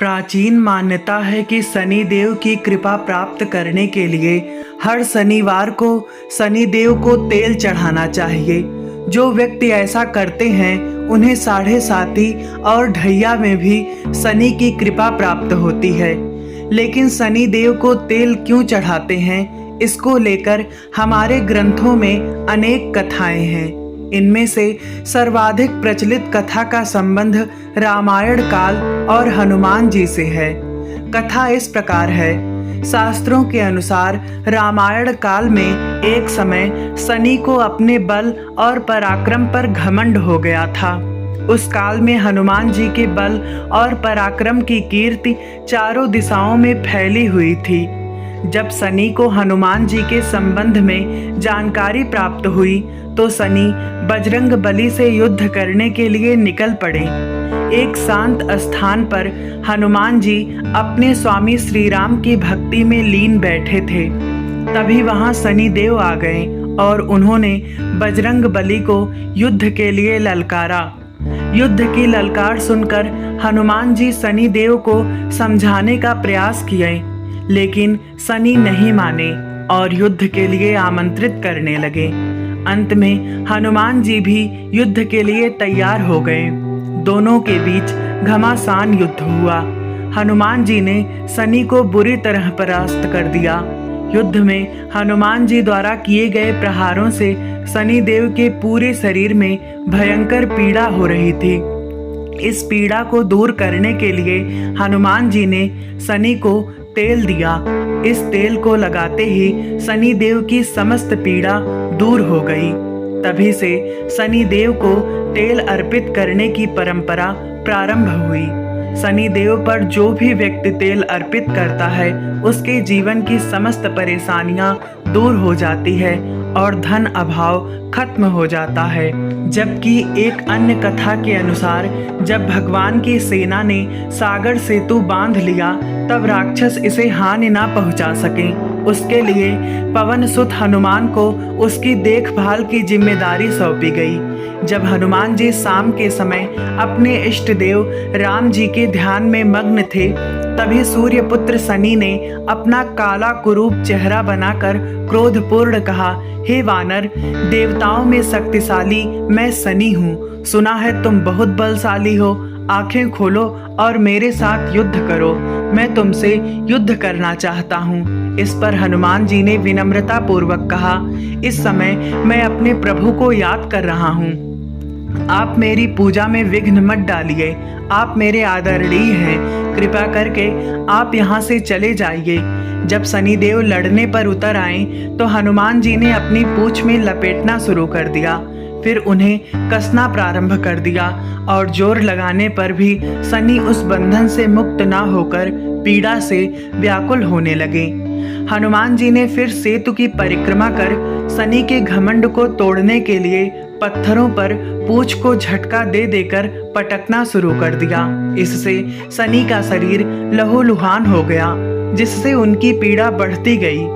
प्राचीन मान्यता है कि शनि देव की कृपा प्राप्त करने के लिए हर शनिवार को शनि देव को तेल चढ़ाना चाहिए। जो व्यक्ति ऐसा करते हैं उन्हें साढ़े साथी और ढैया में भी शनि की कृपा प्राप्त होती है। लेकिन शनि देव को तेल क्यों चढ़ाते हैं, इसको लेकर हमारे ग्रंथों में अनेक कथाएं हैं। इनमें से सर्वाधिक प्रचलित कथा का संबंध रामायण काल और हनुमान जी से है। कथा इस प्रकार है। शास्त्रों के अनुसार रामायण काल में एक समय शनि को अपने बल और पराक्रम पर घमंड हो गया था। उस काल में हनुमान जी के बल और पराक्रम की कीर्ति चारों दिशाओं में फैली हुई थी। जब शनि को हनुमान जी के संबंध में जानकारी प्राप्त हुई तो शनि बजरंग बली से युद्ध करने के लिए निकल पड़े। एक शांत स्थान पर हनुमान जी अपने स्वामी श्री राम की भक्ति में लीन बैठे थे। तभी वहां शनि देव आ गए और उन्होंने बजरंग बली को युद्ध के लिए ललकारा। युद्ध की ललकार सुनकर हनुमान जी शनि देव को समझाने का प्रयास किए, लेकिन शनि नहीं माने और युद्ध के लिए आमंत्रित करने लगे। अंत में हनुमान जी भी युद्ध के लिए तैयार हो गए। दोनों के बीच घमासान युद्ध हुआ। हनुमान जी ने शनि को बुरी तरह परास्त कर दिया। युद्ध में हनुमान जी द्वारा किए गए प्रहारों से शनि देव के पूरे शरीर में भयंकर पीड़ा हो रही थी। इस पीड़ा को दूर करने के लिए हनुमान जी ने शनि को तेल दिया। इस तेल को लगाते ही शनि देव की समस्त पीड़ा दूर हो गई। तभी से शनि देव को तेल अर्पित करने की परंपरा प्रारंभ हुई। शनि देव पर जो भी व्यक्ति तेल अर्पित करता है उसके जीवन की समस्त परेशानियां दूर हो जाती है और धन अभाव खत्म हो जाता है। जबकि एक अन्य कथा के अनुसार जब भगवान की सेना ने सागर सेतु बांध लिया तब राक्षस इसे हानि ना पहुंचा सके। उसके लिए पवन सुत हनुमान को उसकी देखभाल की जिम्मेदारी सौंपी गई। जब हनुमान जी शाम के समय अपने इष्ट देव राम जी के ध्यान में मग्न थे, तभी सूर्यपुत्र शनि ने अपना काला कुरूप चेहरा बनाकर क्रोधपूर्ण कहा, हे वानर, देवताओं में शक्तिशाली मैं शनि हूँ। सुना है तुम बहुत बलशाली हो। आंखें खोलो और मेरे साथ युद्ध करो। मैं तुमसे युद्ध करना चाहता हूँ। इस पर हनुमान जी ने विनम्रता पूर्वक कहा, इस समय मैं अपने प्रभु को याद कर रहा हूँ। आप मेरी पूजा में विघ्न मत डालिए। आप मेरे आदरणीय हैं। कृपा करके आप यहाँ से चले जाइए। जब शनिदेव लड़ने पर उतर आए तो हनुमान जी ने अपनी पूंछ में लपेटना शुरू कर दिया। फिर उन्हें कसना प्रारंभ कर दिया और जोर लगाने पर भी शनि उस बंधन से मुक्त ना होकर पीड़ा से व्याकुल होने लगे। हनुमान जी ने फिर सेतु की परिक्रमा कर शनि के घमंड को तोड़ने के लिए पत्थरों पर पूंछ को झटका दे देकर पटकना शुरू कर दिया। इससे शनि का शरीर लहूलुहान हो गया, जिससे उनकी पीड़ा बढ़ती गई।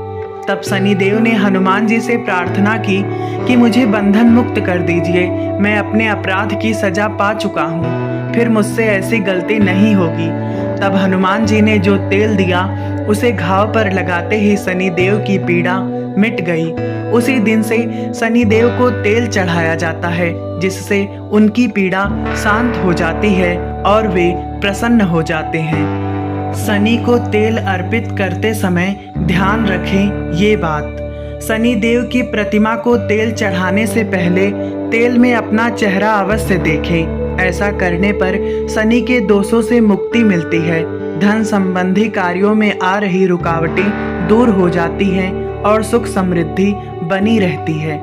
तब शनि देव ने हनुमान जी से प्रार्थना की कि मुझे बंधन मुक्त कर दीजिए। मैं अपने अपराध की सजा पा चुका हूँ, फिर मुझसे ऐसी गलती नहीं होगी। तब हनुमान जी ने जो तेल दिया उसे घाव पर लगाते ही शनि देव की पीड़ा मिट गई। उसी दिन से शनि देव को तेल चढ़ाया जाता है, जिससे उनकी पीड़ा शांत हो जाती है और वे प्रसन्न हो जाते हैं। शनि को तेल अर्पित करते समय ध्यान रखें ये बात। शनि देव की प्रतिमा को तेल चढ़ाने से पहले तेल में अपना चेहरा अवश्य देखें। ऐसा करने पर शनि के दोषों से मुक्ति मिलती है। धन संबंधी कार्यों में आ रही रुकावटें दूर हो जाती हैं और सुख समृद्धि बनी रहती है।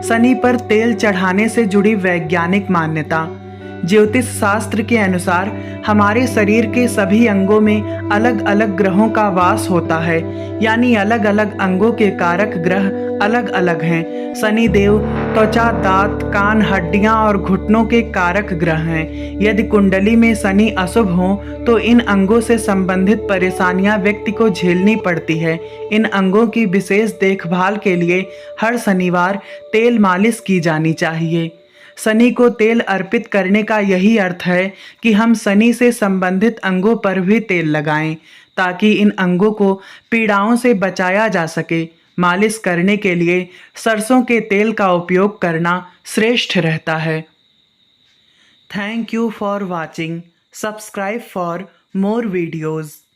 शनि पर तेल चढ़ाने से जुड़ी वैज्ञानिक मान्यता। ज्योतिष शास्त्र के अनुसार हमारे शरीर के सभी अंगों में अलग अलग ग्रहों का वास होता है, यानी अलग अलग अंगों के कारक ग्रह अलग अलग हैं। शनि देव त्वचा, दांत, कान, हड्डियां और घुटनों के कारक ग्रह हैं। यदि कुंडली में शनि अशुभ हो तो इन अंगों से संबंधित परेशानियां व्यक्ति को झेलनी पड़ती है। इन अंगों की विशेष देखभाल के लिए हर शनिवार तेल मालिश की जानी चाहिए। शनि को तेल अर्पित करने का यही अर्थ है कि हम शनि से संबंधित अंगों पर भी तेल लगाएं ताकि इन अंगों को पीड़ाओं से बचाया जा सके। मालिश करने के लिए सरसों के तेल का उपयोग करना श्रेष्ठ रहता है। Thank you for watching. Subscribe for more videos.